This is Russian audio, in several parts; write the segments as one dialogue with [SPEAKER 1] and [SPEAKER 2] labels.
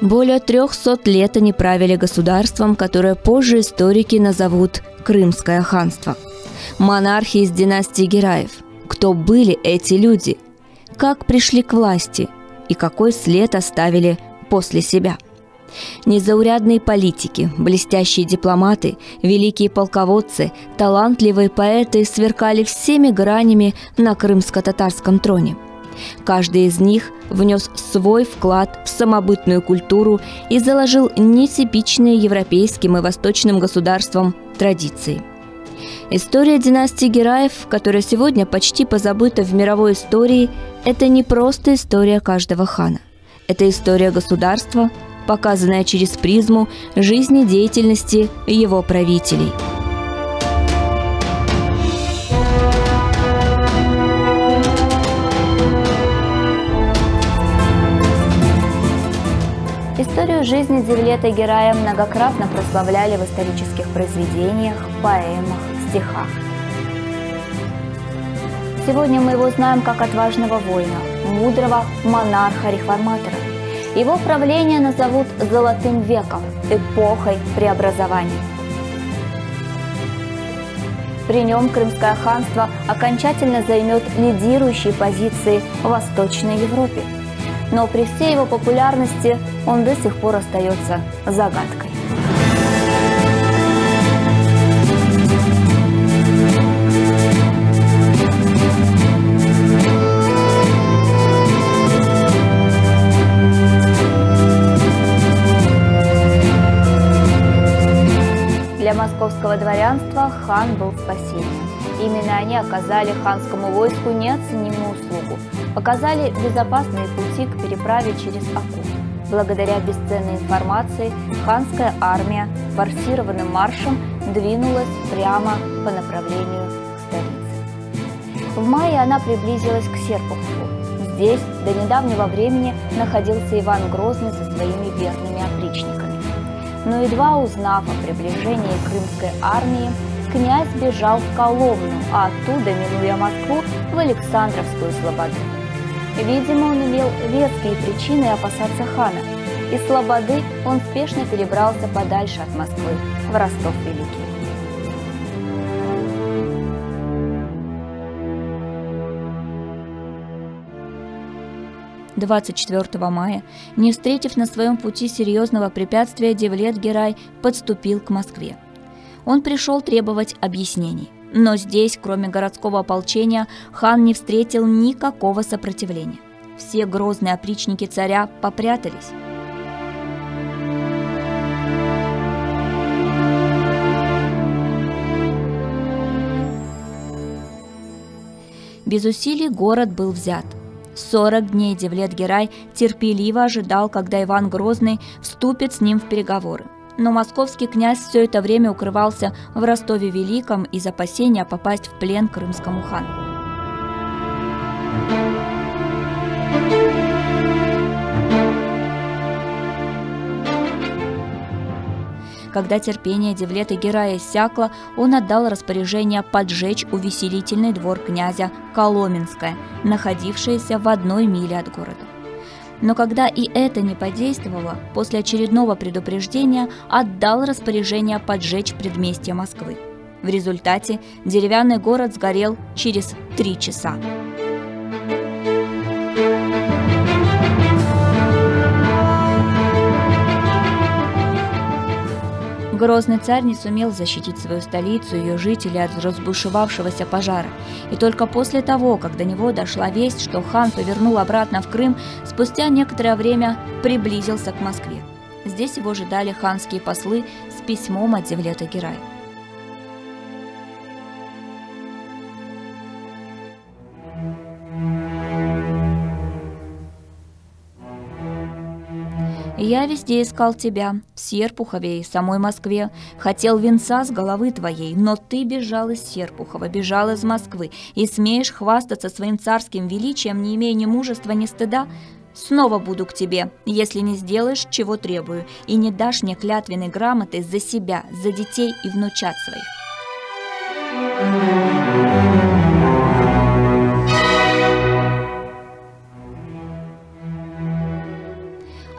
[SPEAKER 1] Более 300 лет они правили государством, которое позже историки назовут Крымское ханство. Монархи из династии Гераев. Кто были эти люди? Как пришли к власти? И какой след оставили после себя? Незаурядные политики, блестящие дипломаты, великие полководцы, талантливые поэты сверкали всеми гранями на крымско-татарском троне. Каждый из них внес свой вклад в самобытную культуру и заложил нетипичные европейским и восточным государствам традиции. История династии Гераев, которая сегодня почти позабыта в мировой истории, это не просто история каждого хана. Это история государства, показанная через призму жизнедеятельности его правителей. Историю жизни Девлета Герая многократно прославляли в исторических произведениях, поэмах, стихах. Сегодня мы его знаем как отважного воина, мудрого монарха-реформатора. Его правление назовут «золотым веком», эпохой преобразований. При нем Крымское ханство окончательно займет лидирующие позиции в Восточной Европе. Но при всей его популярности он до сих пор остается загадкой. Для московского дворянства хан был спасением. Именно они оказали ханскому войску неоценимую услугу, показали безопасные пути к переправе через Аку. Благодаря бесценной информации ханская армия форсированным маршем двинулась прямо по направлению к столице. В мае она приблизилась к Серпухову. Здесь до недавнего времени находился Иван Грозный со своими верными опричниками. Но едва узнав о приближении крымской армии, князь бежал в Коломну, а оттуда, минуя Москву, в Александровскую слободу. Видимо, он имел веские причины опасаться хана. Из слободы он спешно перебрался подальше от Москвы, в Ростов-Великий. – 24 мая, не встретив на своем пути серьезного препятствия, Девлет Герай подступил к Москве. Он пришел требовать объяснений. Но здесь, кроме городского ополчения, хан не встретил никакого сопротивления. Все грозные опричники царя попрятались. Без усилий город был взят. 40 дней Девлет Герай терпеливо ожидал, когда Иван Грозный вступит с ним в переговоры. Но московский князь все это время укрывался в Ростове-Великом из опасения попасть в плен крымскому хану. Когда терпение Девлета Герая иссякло, он отдал распоряжение поджечь увеселительный двор князя Коломенское, находившееся в 1 миле от города. Но когда и это не подействовало, после очередного предупреждения отдал распоряжение поджечь предместье Москвы. В результате деревянный город сгорел через 3 часа. Грозный царь не сумел защитить свою столицу и ее жителей от разбушевавшегося пожара. И только после того, как до него дошла весть, что хан повернул обратно в Крым, спустя некоторое время приблизился к Москве. Здесь его ожидали ханские послы с письмом от Девлета-Герая. «Я везде искал тебя, в Серпухове и самой Москве. Хотел венца с головы твоей, но ты бежал из Серпухова, бежал из Москвы, и смеешь хвастаться своим царским величием, не имея ни мужества, ни стыда? Снова буду к тебе, если не сделаешь, чего требую, и не дашь мне клятвенной грамоты за себя, за детей и внучат своих».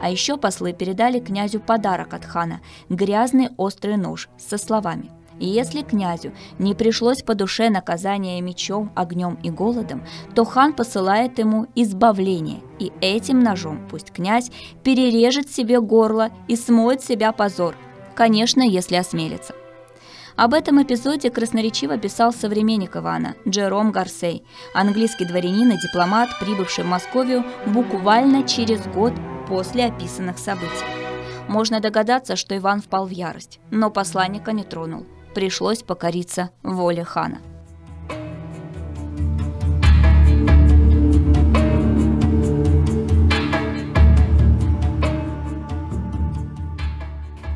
[SPEAKER 1] А еще послы передали князю подарок от хана – грязный острый нож со словами: «И если князю не пришлось по душе наказание мечом, огнем и голодом, то хан посылает ему избавление, и этим ножом пусть князь перережет себе горло и смоет себя позор, конечно, если осмелится». Об этом эпизоде красноречиво писал современник Ивана Джером Гарсей, английский дворянин и дипломат, прибывший в Московию буквально через год после описанных событий. Можно догадаться, что Иван впал в ярость, но посланника не тронул. Пришлось покориться воле хана.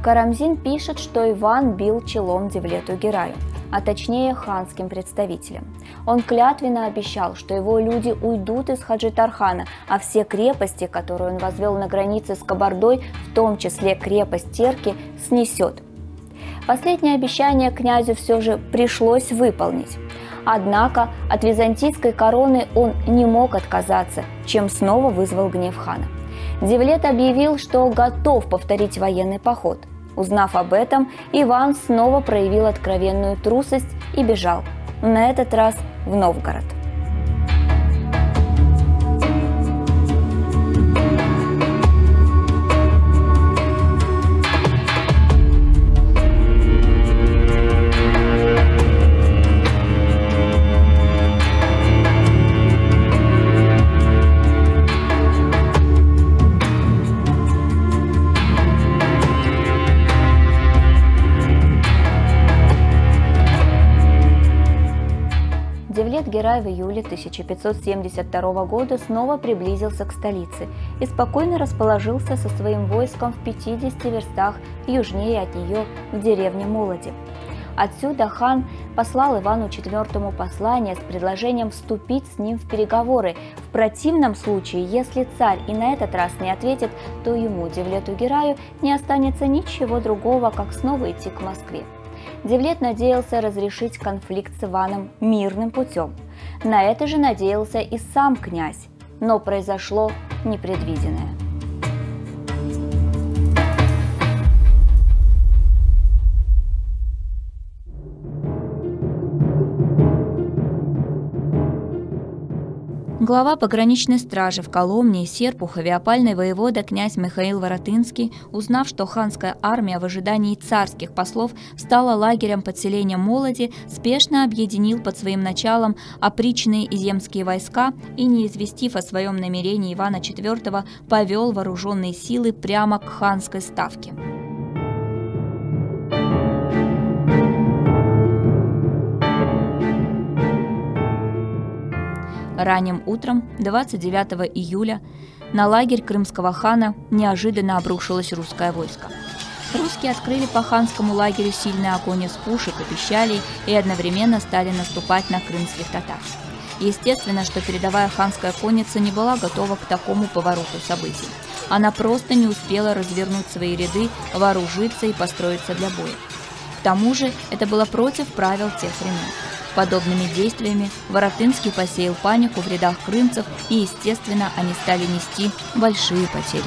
[SPEAKER 1] Карамзин пишет, что Иван бил челом Девлету-Гераю, а точнее ханским представителям. Он клятвенно обещал, что его люди уйдут из Хаджи-Тархана, а все крепости, которые он возвел на границе с Кабардой, в том числе крепость Терки, снесет. Последнее обещание князю все же пришлось выполнить. Однако от византийской короны он не мог отказаться, чем снова вызвал гнев хана. Девлет объявил, что готов повторить военный поход. Узнав об этом, Иван снова проявил откровенную трусость и бежал, на этот раз в Новгород. Девлет-Герай в июле 1572 года снова приблизился к столице и спокойно расположился со своим войском в 50 верстах южнее от нее, в деревне Молоди. Отсюда хан послал Ивану IV послание с предложением вступить с ним в переговоры. В противном случае, если царь и на этот раз не ответит, то ему, Девлету-Гераю, не останется ничего другого, как снова идти к Москве. Девлет надеялся разрешить конфликт с Иваном мирным путем. На это же надеялся и сам князь, но произошло непредвиденное. Глава пограничной стражи в Коломне и Серпухове, опальный воевода князь Михаил Воротынский, узнав, что ханская армия в ожидании царских послов стала лагерем под селением Молоди, спешно объединил под своим началом опричные и земские войска и, не известив о своем намерении Ивана IV, повел вооруженные силы прямо к ханской ставке. Ранним утром 29 июля на лагерь крымского хана неожиданно обрушилось русское войско. Русские открыли по ханскому лагерю сильный огонь из пушек и пищалей и одновременно стали наступать на крымских татар. Естественно, что передовая ханская конница не была готова к такому повороту событий. Она просто не успела развернуть свои ряды, вооружиться и построиться для боя. К тому же это было против правил тех времен. Подобными действиями Воротынский посеял панику в рядах крымцев, и, естественно, они стали нести большие потери.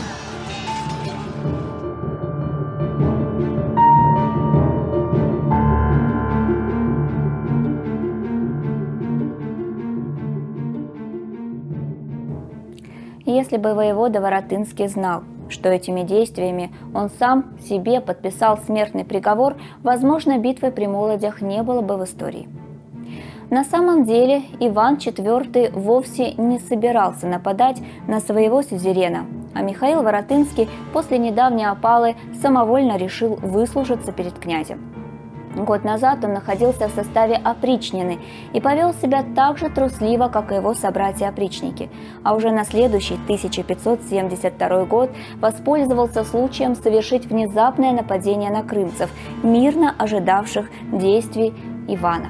[SPEAKER 1] Если бы воевода Воротынский знал, Что этими действиями он сам себе подписал смертный приговор, возможно, битвы при Молодях не было бы в истории. На самом деле Иван IV вовсе не собирался нападать на своего сюзерена, а Михаил Воротынский после недавней опалы самовольно решил выслужиться перед князем. Год назад он находился в составе опричнины и повел себя так же трусливо, как и его собратья-опричники, а уже на следующий 1572 год воспользовался случаем совершить внезапное нападение на крымцев, мирно ожидавших действий Ивана.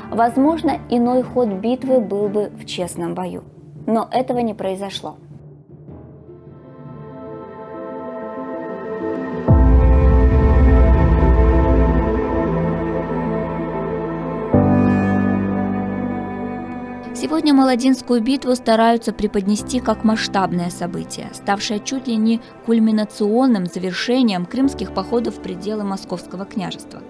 [SPEAKER 1] Возможно, иной ход битвы был бы в честном бою, но этого не произошло. Сегодня Молодинскую битву стараются преподнести как масштабное событие, ставшее чуть ли не кульминационным завершением крымских походов в пределы Московского княжества.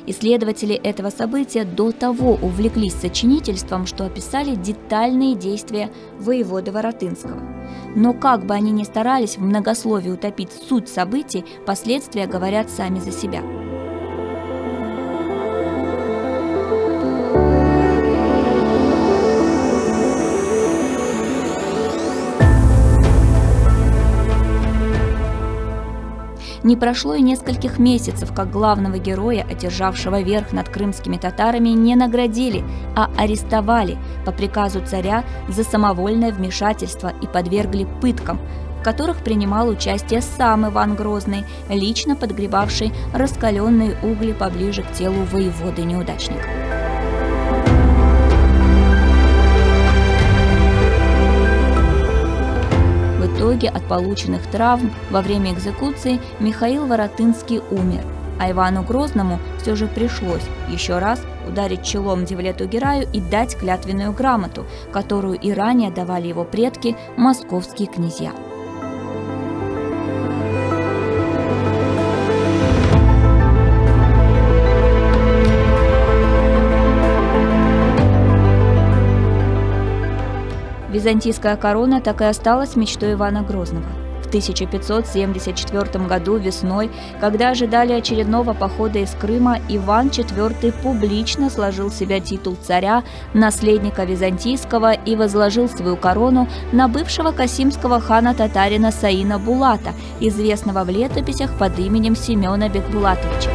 [SPEAKER 1] Исследователи этого события до того увлеклись сочинительством, что описали детальные действия воеводы Воротынского. Но как бы они ни старались в многословии утопить суть событий, последствия говорят сами за себя. Не прошло и нескольких месяцев, как главного героя, одержавшего верх над крымскими татарами, не наградили, а арестовали по приказу царя за самовольное вмешательство и подвергли пыткам, в которых принимал участие сам Иван Грозный, лично подгребавший раскаленные угли поближе к телу воеводы-неудачника. В итоге от полученных травм во время экзекуции Михаил Воротынский умер, а Ивану Грозному все же пришлось еще раз ударить челом Девлету-Гераю и дать клятвенную грамоту, которую и ранее давали его предки, московские князья. Византийская корона так и осталась мечтой Ивана Грозного. В 1574 году весной, когда ожидали очередного похода из Крыма, Иван IV публично сложил в себя титул царя, наследника византийского, и возложил свою корону на бывшего касимского хана-татарина Саина Булата, известного в летописях под именем Семена Бекбулатовича.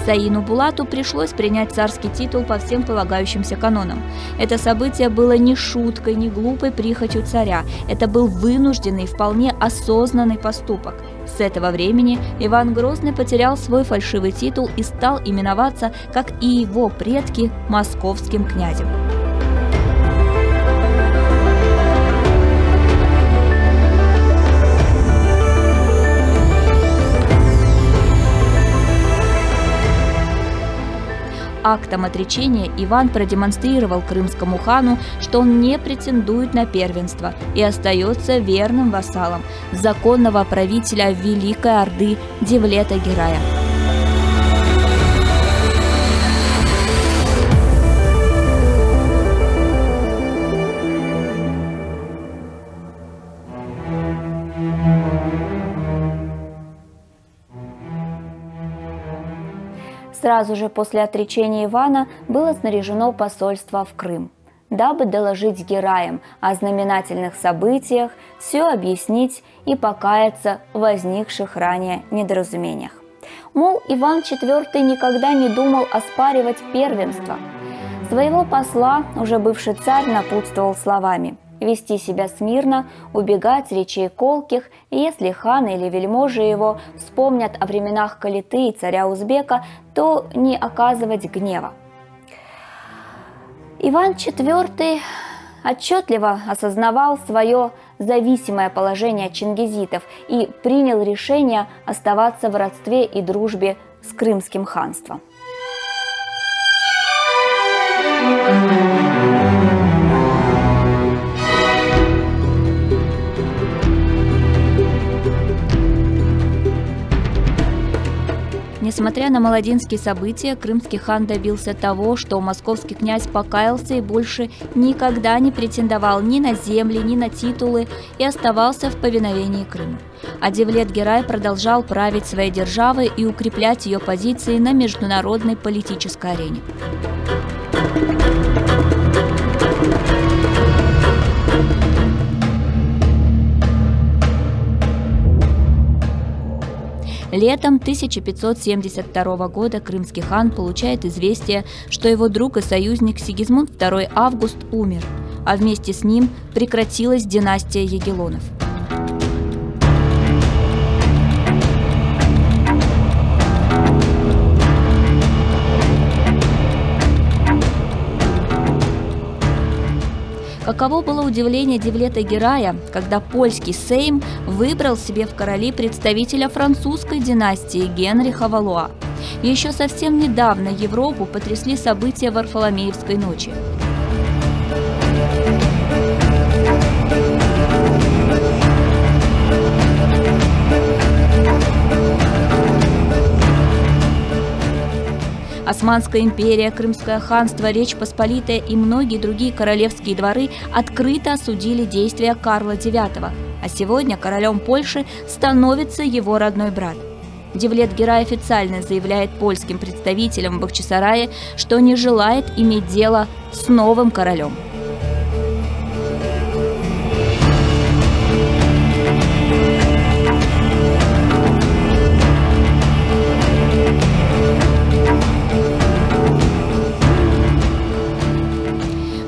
[SPEAKER 1] Саину Булату пришлось принять царский титул по всем полагающимся канонам. Это событие было не шуткой, не глупой прихотью царя. Это был вынужденный, вполне осознанный поступок. С этого времени Иван Грозный потерял свой фальшивый титул и стал именоваться, как и его предки, московским князем. Актом отречения Иван продемонстрировал крымскому хану, что он не претендует на первенство и остается верным вассалом законного правителя Великой Орды Девлета-Герая. Сразу же после отречения Ивана было снаряжено посольство в Крым, дабы доложить гераям о знаменательных событиях, все объяснить и покаяться в возникших ранее недоразумениях. Мол, Иван IV никогда не думал оспаривать первенство. Своего посла уже бывший царь напутствовал словами: вести себя смирно, убегать речей колких, и если хан или вельможи его вспомнят о временах Калиты и царя Узбека, то не оказывать гнева. Иван IV отчетливо осознавал свое зависимое положение от чингизитов и принял решение оставаться в родстве и дружбе с Крымским ханством. Несмотря на Молодинские события, крымский хан добился того, что московский князь покаялся и больше никогда не претендовал ни на земли, ни на титулы и оставался в повиновении Крыму. А Девлет-Герай продолжал править своей державой и укреплять ее позиции на международной политической арене. Летом 1572 года крымский хан получает известие, что его друг и союзник Сигизмунд II Август умер, а вместе с ним прекратилась династия Ягеллонов. Каково было удивление Девлета-Герая, когда польский сейм выбрал себе в короли представителя французской династии Генриха Валуа. Еще совсем недавно Европу потрясли события Варфоломеевской ночи. Османская империя, Крымское ханство, Речь Посполитая и многие другие королевские дворы открыто осудили действия Карла IX, а сегодня королем Польши становится его родной брат. Девлет-Герай официально заявляет польским представителям в Бахчисарае, что не желает иметь дело с новым королем.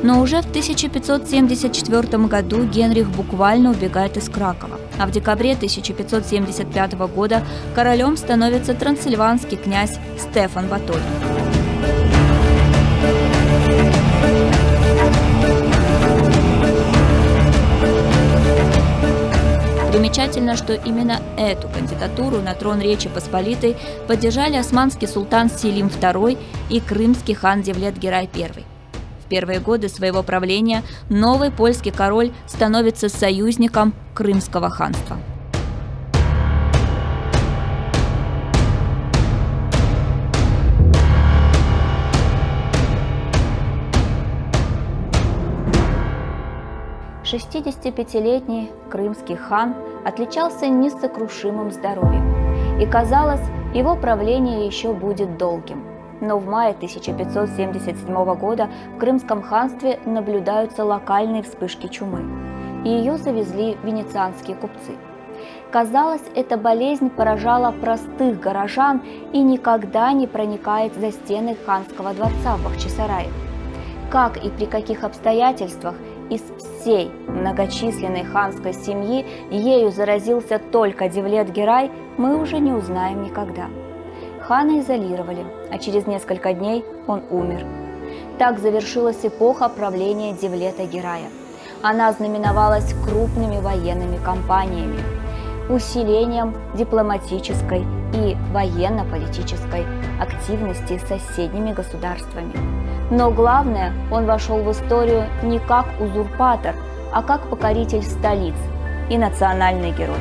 [SPEAKER 1] Но уже в 1574 году Генрих буквально убегает из Кракова, а в декабре 1575 года королем становится трансильванский князь Стефан Баторий. Примечательно, что именно эту кандидатуру на трон Речи Посполитой поддержали османский султан Селим II и крымский хан Девлет-Герай I. В первые годы своего правления новый польский король становится союзником Крымского ханства. Шестидесятипятилетний крымский хан отличался несокрушимым здоровьем, и казалось, его правление еще будет долгим. Но в мае 1577 года в Крымском ханстве наблюдаются локальные вспышки чумы, и ее завезли венецианские купцы. Казалось, эта болезнь поражала простых горожан и никогда не проникает за стены ханского дворца в Бахчисарае. Как и при каких обстоятельствах из всей многочисленной ханской семьи ею заразился только Девлет-Герай, мы уже не узнаем никогда. Хана изолировали, а через несколько дней он умер. Так завершилась эпоха правления Девлета-Герая. Она знаменовалась крупными военными кампаниями, усилением дипломатической и военно-политической активности с соседними государствами. Но главное, он вошел в историю не как узурпатор, а как покоритель столиц и национальный герой.